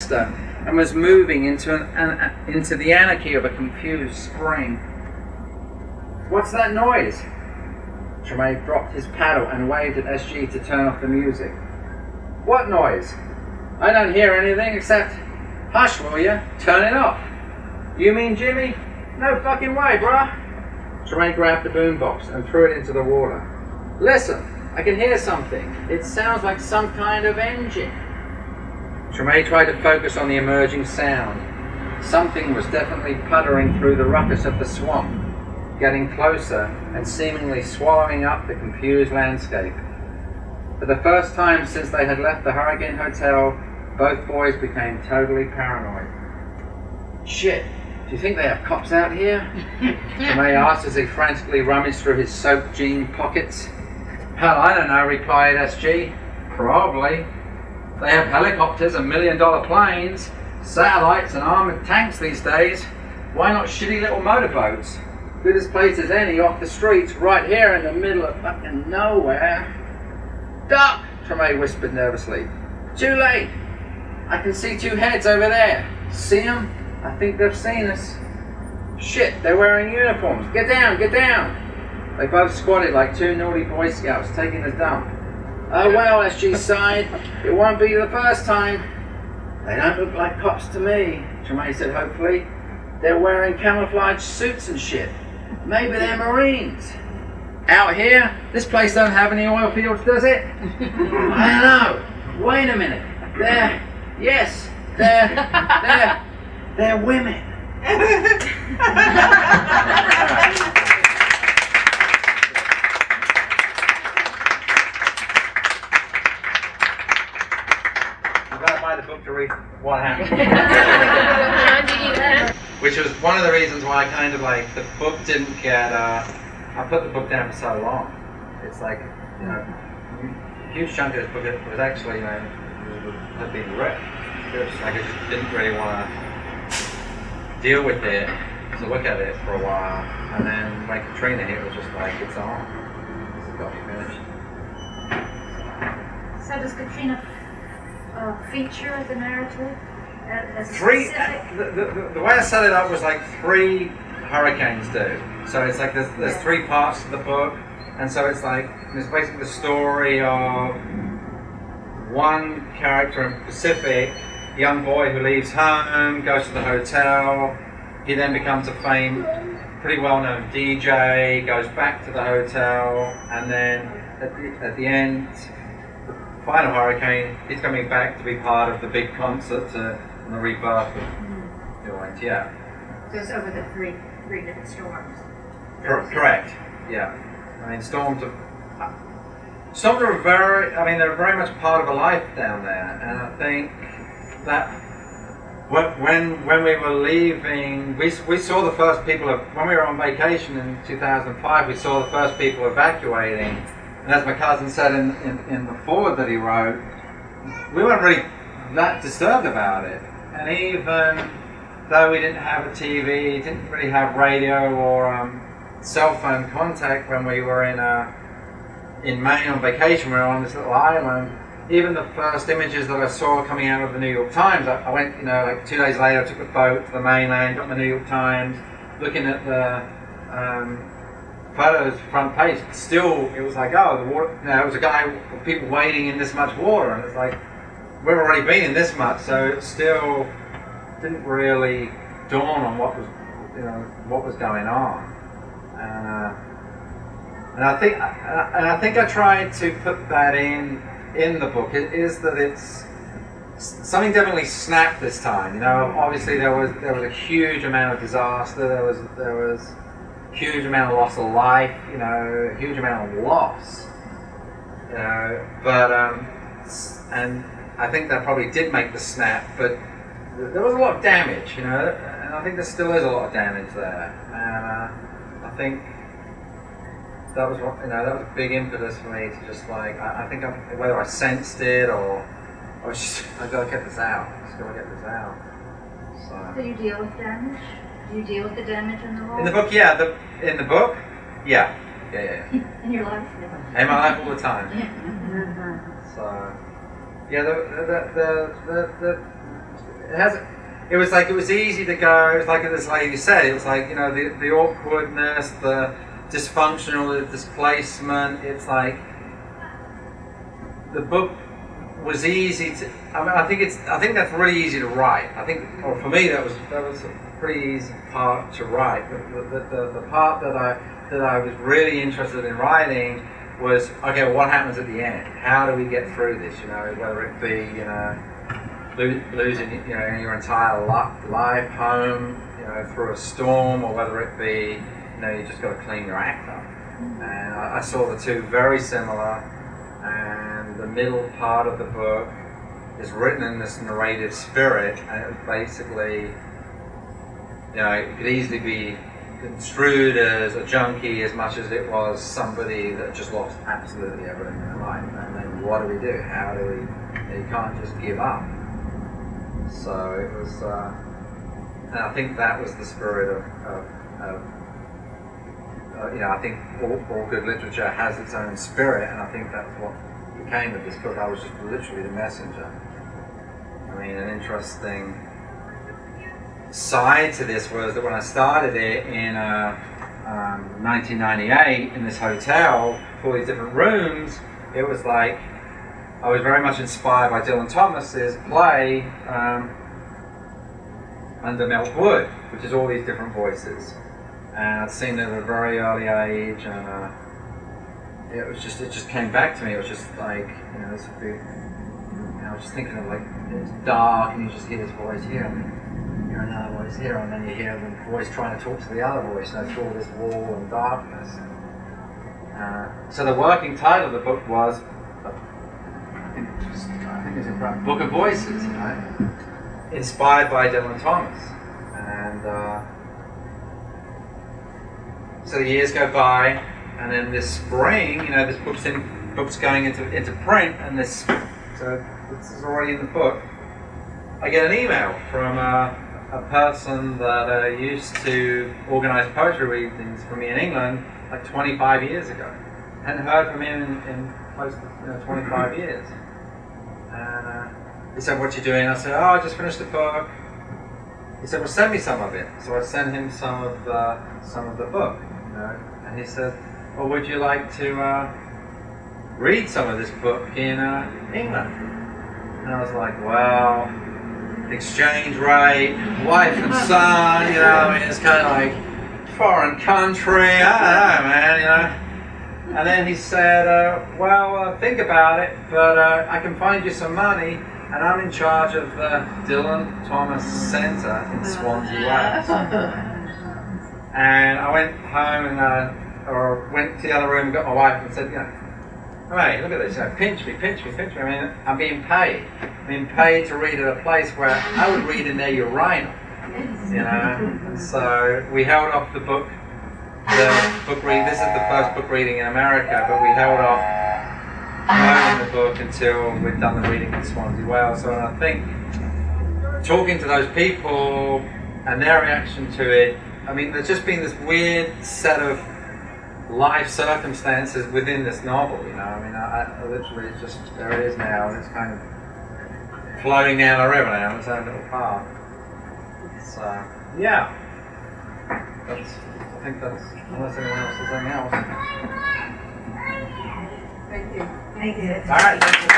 canister and was moving into the anarchy of a confused spring. "What's that noise?" Tremaine dropped his paddle and waved at SG to turn off the music. "What noise? I don't hear anything except..." "Hush, will you? Turn it off." "You mean Jimmy? No fucking way, bruh." Tremaine grabbed the boombox and threw it into the water. "Listen, I can hear something. It sounds like some kind of engine." Tremaine tried to focus on the emerging sound. Something was definitely puttering through the ruckus of the swamp, getting closer and seemingly swallowing up the confused landscape. For the first time since they had left the Hurricane Hotel, both boys became totally paranoid. "Shit, do you think they have cops out here?" Tremaine asked as he frantically rummaged through his soaked jean pockets. "Hell, I don't know," replied SG. "Probably. They have helicopters and million-dollar planes, satellites and armored tanks these days. Why not shitty little motorboats? Good as place as any off the streets, right here in the middle of fucking nowhere." "Duck!" Tremaine whispered nervously. "Too late! I can see two heads over there. See them? I think they've seen us." "Shit, they're wearing uniforms. Get down, get down!" They both squatted like two naughty Boy Scouts taking a dump. "Oh well," SG sighed. "It won't be the first time." "They don't look like cops to me," Tremaine said hopefully. "They're wearing camouflage suits and shit. Maybe they're Marines." "Out here? This place don't have any oil fields, does it?" "I don't know. Wait a minute. They're women." I've got to buy the book to read what happened. Which was one of the reasons why I kind of like the book didn't get. I put the book down for so long. It's like, you know, a huge chunk of this book was actually, you know, had been read. It was like I just didn't really want to deal with it, to look at it for a while, and then when Katrina hit, it was just like, it's on. This has got to be finished. So does Katrina feature the narrative? As Three. The way I set it up was like 3 hurricanes do. So it's like there's 3 parts to the book, and so it's like it's basically the story of one character in Pacific, a young boy who leaves home, goes to the hotel. He then becomes a pretty well-known DJ, goes back to the hotel, and then at the end, the final hurricane, he's coming back to be part of the big concert and the rebirth of joint. Yeah. So it's over the three different storms. Correct. Yeah. I mean, storms are very. I mean, they're very much part of a life down there, and I think that when we were leaving, we saw the first people when we were on vacation in 2005. We saw the first people evacuating, and as my cousin said in the foreword that he wrote, we weren't really that disturbed about it. And even though we didn't have a TV, didn't really have radio or cell phone contact when we were in Maine on vacation, we were on this little island. Even the first images that I saw coming out of the New York Times, I went, you know, like 2 days later, I took a boat to the mainland, got my New York Times, looking at the photos, front page. Still, it was like, oh, the water. You know, it was a guy with people wading in this much water, and it's like, we've already been in this much, so it still didn't really dawn on what was going on. And I think I tried to put that in the book. It is that it's something definitely snapped this time. You know, obviously there was a huge amount of disaster. There was a huge amount of loss of life. You know, a huge amount of loss. You know, but and I think that probably did make the snap. But there was a lot of damage. You know, and I think there still is a lot of damage there. And I think that was what, you know, that was a big impetus for me to just like, I think whether I sensed it or I was just, I gotta get this out. Just gotta get this out. So do you deal with damage? Do you deal with the damage in the book? In the book, yeah. In the book, yeah. In your life, no. In my life all the time. So yeah, It was like it was easy to go. It was like this lady said. It was like, you know, the awkwardness, the dysfunctional, the displacement. It's like the book was easy to. I mean, I think that's really easy to write. I think, or for me, that was a pretty easy part to write. The part that I was really interested in writing was, okay, well, what happens at the end? How do we get through this? You know, whether it be, you know, losing, you know, your entire life, home, you know, through a storm, or whether it be, you know, you just got to clean your act up. And I saw the two very similar. And the middle part of the book is written in this narrative spirit, and it was basically, you know, it could easily be construed as a junkie as much as it was somebody that just lost absolutely everything in their life. And then what do we do? How do we? You can't just give up. So it was, and I think that was the spirit of you know, I think all good literature has its own spirit, and I think that's what became of this book. I was just literally the messenger. I mean, an interesting side to this was that when I started it in 1998 in this hotel, for these different rooms, it was like I was very much inspired by Dylan Thomas's play Under Milk Wood, which is all these different voices. And I'd seen it at a very early age, and it just came back to me. It was just like, you know, this would be, you know, I was just thinking of, like, it's dark and you just hear this voice here, and you hear another voice here, and then you hear the voice trying to talk to the other voice, you know, through all this wall and darkness. So the working title of the book was, I think it's in front, Book of Voices, you know, inspired by Dylan Thomas. And so the years go by, and then this spring, you know, this book's going into print, and so this is already in the book. I get an email from a person that used to organise poetry readings for me in England like 25 years ago. Hadn't heard from him in close to 25 years. And he said, "What you doing?" I said, "Oh, I just finished the book." He said, "Well, send me some of it." So I sent him some of the book. And he said, "Well, would you like to read some of this book in England?" And I was like, "Well, exchange rate, wife and son, you know, I mean, it's kind of like foreign country, I don't know, man, you know." And then he said, "Well, think about it, but I can find you some money, and I'm in charge of the Dylan Thomas Centre in Swansea, Wales." And I went home and or went to the other room and got my wife and said, "You know, hey, look at this, you know, pinch me. I mean, I'm being paid. I'm being paid to read at a place where I would read in their urinal, you know." And so we held off the book reading. This is the first book reading in America, but we held off promoting the book until we'd done the reading in Swansea, Wales. So I think talking to those people and their reaction to it, I mean, there's just been this weird set of life circumstances within this novel, you know. I mean, I literally, it's just, there it is now, and it's kind of floating down the river now, its own little path. So, yeah. I think that's, unless anyone else has anything else. Thank you. All right, thank you.